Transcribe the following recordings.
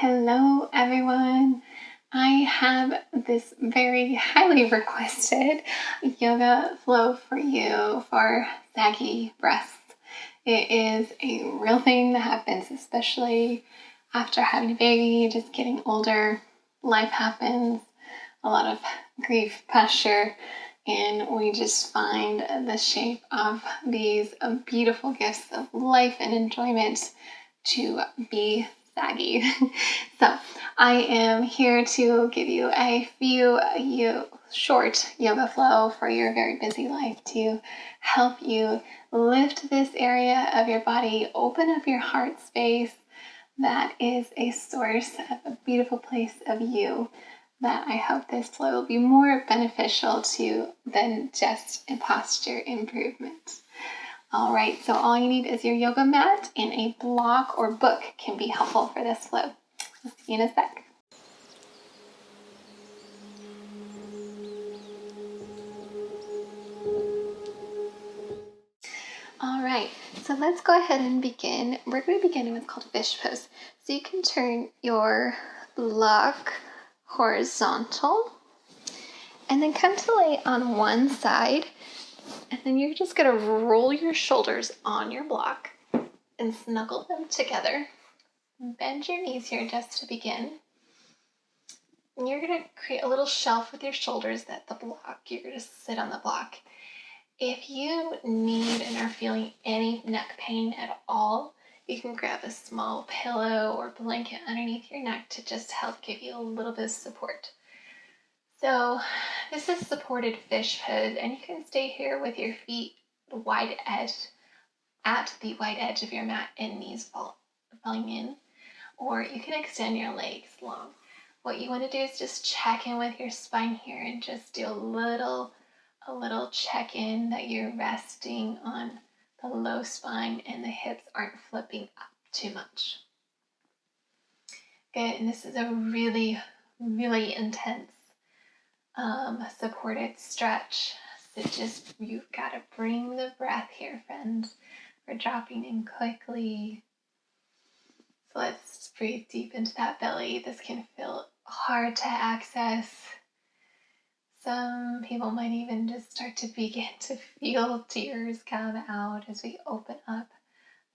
Hello everyone. I have this very highly requested yoga flow for you for saggy breasts. It is a real thing that happens, especially after having a baby, just getting older. Life happens, a lot of grief, pressure, and we just find the shape of these beautiful gifts of life and enjoyment to be saggy. So I am here to give you a few short yoga flow for your very busy life to help you lift this area of your body, open up your heart space. That is a source of a beautiful place of you that I hope this flow will be more beneficial to than just a posture improvement. All right, so all you need is your yoga mat, and a block or book can be helpful for this flow. I'll see you in a sec. All right, so let's go ahead and begin. We're going to begin with what's called fish pose. So you can turn your block horizontal and then come to lay on one side, and then you're just going to roll your shoulders on your block and snuggle them together. Bend your knees here just to begin. And you're going to create a little shelf with your shoulders that the block, you're going to sit on the block. If you need and are feeling any neck pain at all, you can grab a small pillow or blanket underneath your neck to just help give you a little bit of support. So this is supported fish pose, and you can stay here with your feet wide edge at the wide edge of your mat and knees falling in, or you can extend your legs long. What you want to do is just check in with your spine here and just do a little check-in that you're resting on the low spine and the hips aren't flipping up too much. Good, and this is a really, really intense supported stretch. So just, you've got to bring the breath here, friends. We're dropping in quickly. So let's breathe deep into that belly. This can feel hard to access. Some people might even just start to begin to feel tears come out as we open up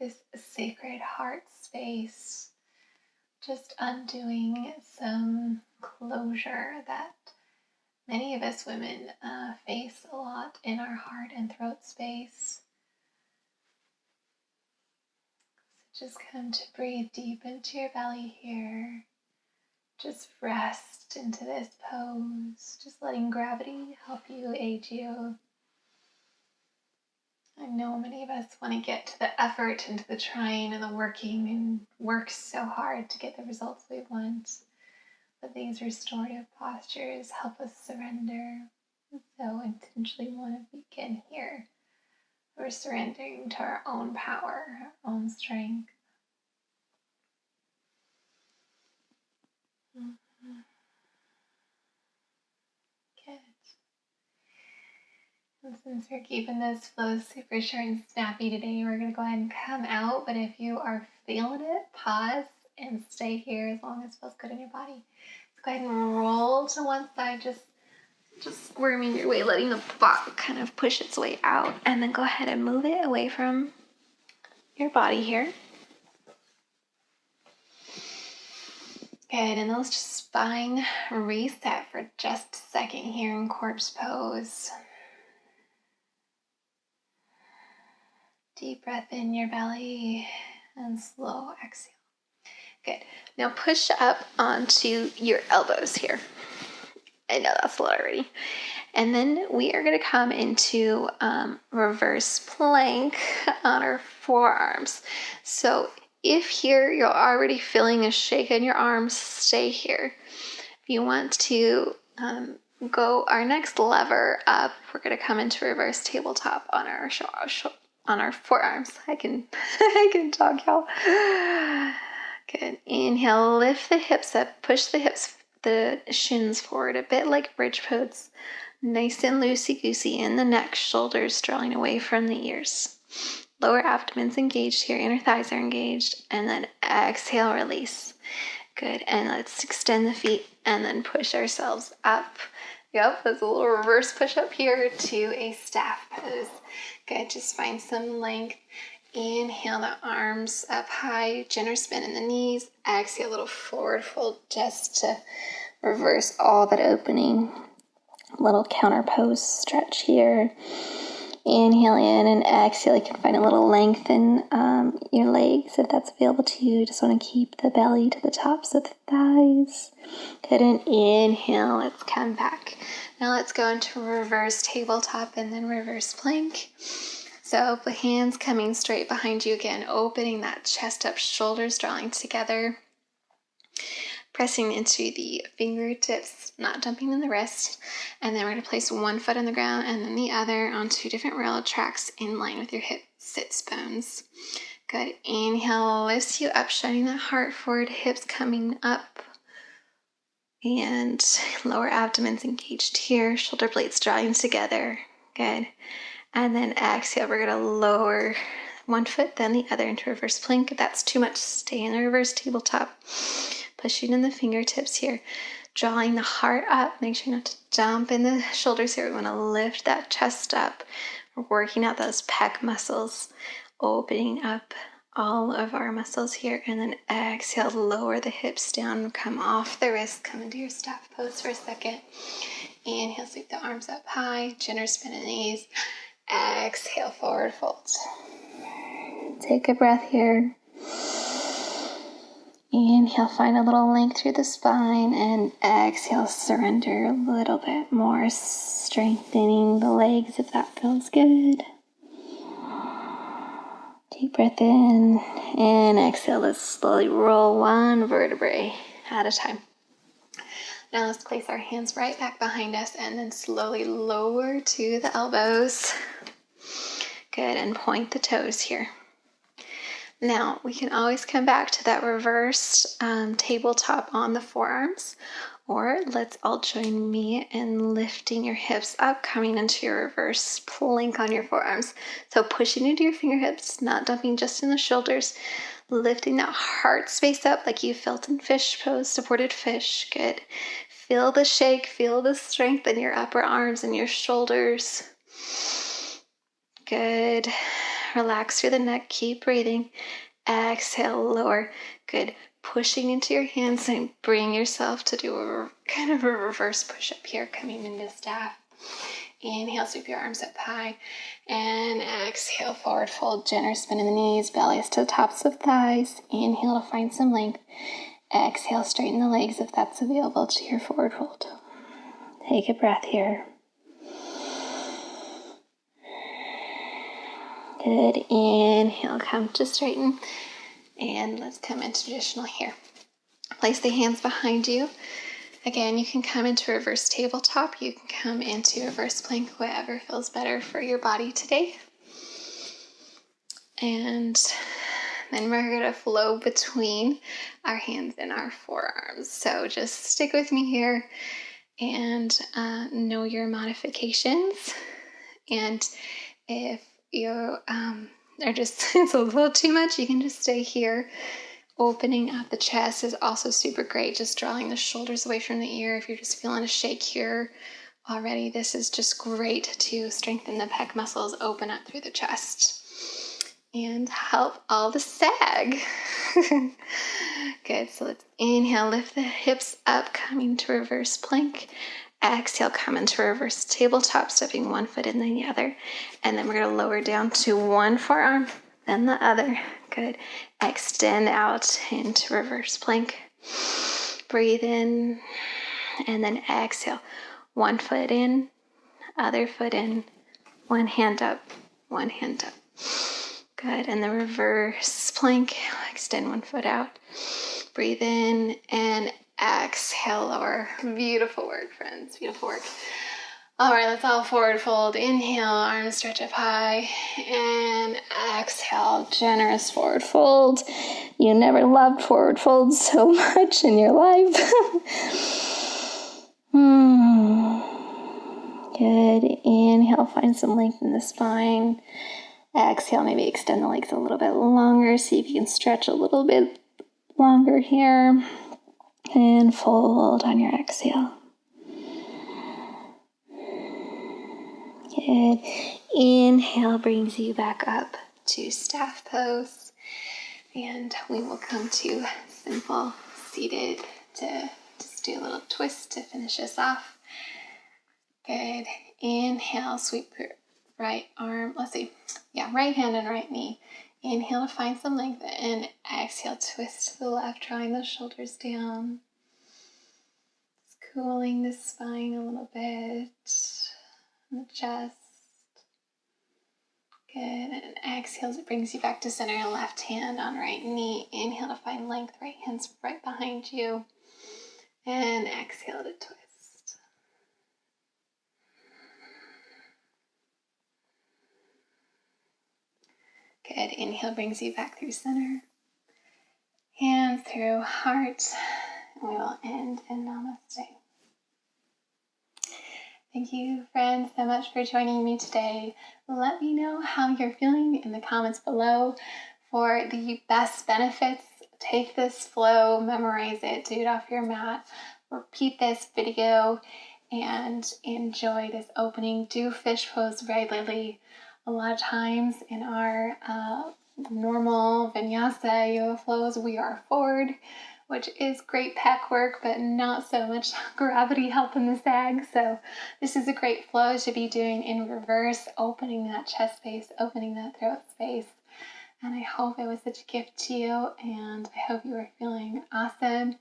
this sacred heart space. Just undoing some closure that many of us women face a lot in our heart and throat space. So just come to breathe deep into your belly here. Just rest into this pose, just letting gravity help you, aid you. I know many of us want to get to the effort and to the trying and the working and work so hard to get the results we want. But these restorative postures help us surrender. So intentionally want to begin here. We're surrendering to our own power, our own strength. Good. And since we're keeping this flow super short and snappy today, we're going to go ahead and come out. But if you are feeling it, pause and stay here as long as it feels good in your body. Let's go ahead and roll to one side, just squirming your way, letting the block kind of push its way out. And then go ahead and move it away from your body here. Good, and let's just spine reset for just a second here in corpse pose. Deep breath in your belly and slow exhale. Good. Now push up onto your elbows here. I know that's a lot already. And then we are going to come into reverse plank on our forearms. So if here you're already feeling a shake in your arms, stay here. If you want to go our next lever up, we're going to come into reverse tabletop on our forearms. I can talk, y'all. Good. Inhale, lift the hips up, push the shins forward a bit like bridge pose. Nice and loosey-goosey in the neck, shoulders drawing away from the ears. Lower abdomen's engaged here, inner thighs are engaged, and then exhale, release. Good, and let's extend the feet and then push ourselves up. Yep, there's a little reverse push up here to a staff pose. Good, just find some length. Inhale the arms up high, generous spin in the knees. Exhale, a little forward fold just to reverse all that opening. Little counter pose stretch here. Inhale in and exhale. You can find a little length in your legs if that's available to you. Just want to keep the belly to the tops of the thighs. Good, and inhale. Let's come back. Now let's go into reverse tabletop and then reverse plank. So the hands coming straight behind you again, opening that chest up, shoulders drawing together. Pressing into the fingertips, not dumping in the wrist. And then we're going to place one foot on the ground and then the other on two different railroad tracks in line with your hip sits bones. Good. Inhale lifts you up, shining that heart forward, hips coming up. And lower abdomen's engaged here, shoulder blades drawing together. Good. And then exhale, we're going to lower one foot, then the other into reverse plank. If that's too much, stay in the reverse tabletop. Pushing in the fingertips here, drawing the heart up. Make sure not to dump in the shoulders here. We want to lift that chest up. We're working out those pec muscles, opening up all of our muscles here. And then exhale, lower the hips down, come off the wrist, come into your staff pose for a second. Inhale, sweep the arms up high, generous spin in the knees. Exhale, forward fold. Take a breath here. Inhale, find a little length through the spine, and exhale, surrender a little bit more, strengthening the legs if that feels good. Deep breath in, and exhale. Let's slowly roll one vertebrae at a time. Now let's place our hands right back behind us and then slowly lower to the elbows. Good, and point the toes here. Now, we can always come back to that reversed tabletop on the forearms, or let's all join me in lifting your hips up, coming into your reverse plank on your forearms. So pushing into your fingertips, not dumping just in the shoulders, lifting that heart space up like you felt in fish pose, supported fish. Good. Feel the shake, feel the strength in your upper arms and your shoulders. Good. Relax through the neck, keep breathing. Exhale, lower. Good. Pushing into your hands and bring yourself to do a kind of a reverse push-up here, coming into staff. Inhale, sweep your arms up high. And exhale, forward fold, generous spin in the knees, bellies to the tops of thighs. Inhale to find some length. Exhale, straighten the legs if that's available to your forward fold. Take a breath here. Good. Inhale, come to straighten. And let's come into traditional here. Place the hands behind you. Again, you can come into reverse tabletop. You can come into reverse plank, whatever feels better for your body today. And then we're going to flow between our hands and our forearms. So just stick with me here and know your modifications. And if you are just, it's a little too much, you can just stay here. Opening up the chest is also super great. Just drawing the shoulders away from the ear. If you're just feeling a shake here already, this is just great to strengthen the pec muscles, open up through the chest, and help all the sag. Good. So let's inhale, lift the hips up, coming to reverse plank. Exhale, come into reverse tabletop, stepping one foot in then the other. And then we're going to lower down to one forearm, then the other. Good. Extend out into reverse plank. Breathe in, and then exhale. One foot in, other foot in, one hand up, one hand up. Good. And the reverse plank. Extend one foot out. Breathe in and exhale, lower. Beautiful work, friends. Beautiful work. All right, let's all forward fold. Inhale, arms stretch up high. And exhale, generous forward fold. You never loved forward folds so much in your life. Good. Inhale, find some length in the spine. Exhale, maybe extend the legs a little bit longer. See if you can stretch a little bit longer here. and fold on your exhale. Good. Inhale brings you back up to staff pose. And we will come to simple seated to just do a little twist to finish us off. Good. Inhale, sweep your right arm. Let's see. Yeah, right hand and right knee. Inhale to find some length, and exhale, twist to the left, drawing the shoulders down. Just cooling the spine a little bit, and the chest. Good. And exhale as it brings you back to center. Left hand on right knee. Inhale to find length. Right hand's right behind you. And exhale to twist. Good. Inhale brings you back through center. Hands through heart. And we will end in namaste. Thank you, friends, so much for joining me today. Let me know how you're feeling in the comments below. For the best benefits, take this flow, memorize it, do it off your mat, repeat this video, and enjoy this opening. Do fish pose regularly. A lot of times in our normal vinyasa yoga flows, we are forward, which is great pec work, but not so much gravity help in the sag. So this is a great flow to be doing in reverse, opening that chest space, opening that throat space. And I hope it was such a gift to you, and I hope you are feeling awesome,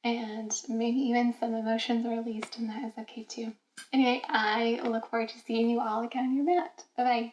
and maybe even some emotions released, and that is okay too. Anyway, I look forward to seeing you all again on your mat. Bye-bye.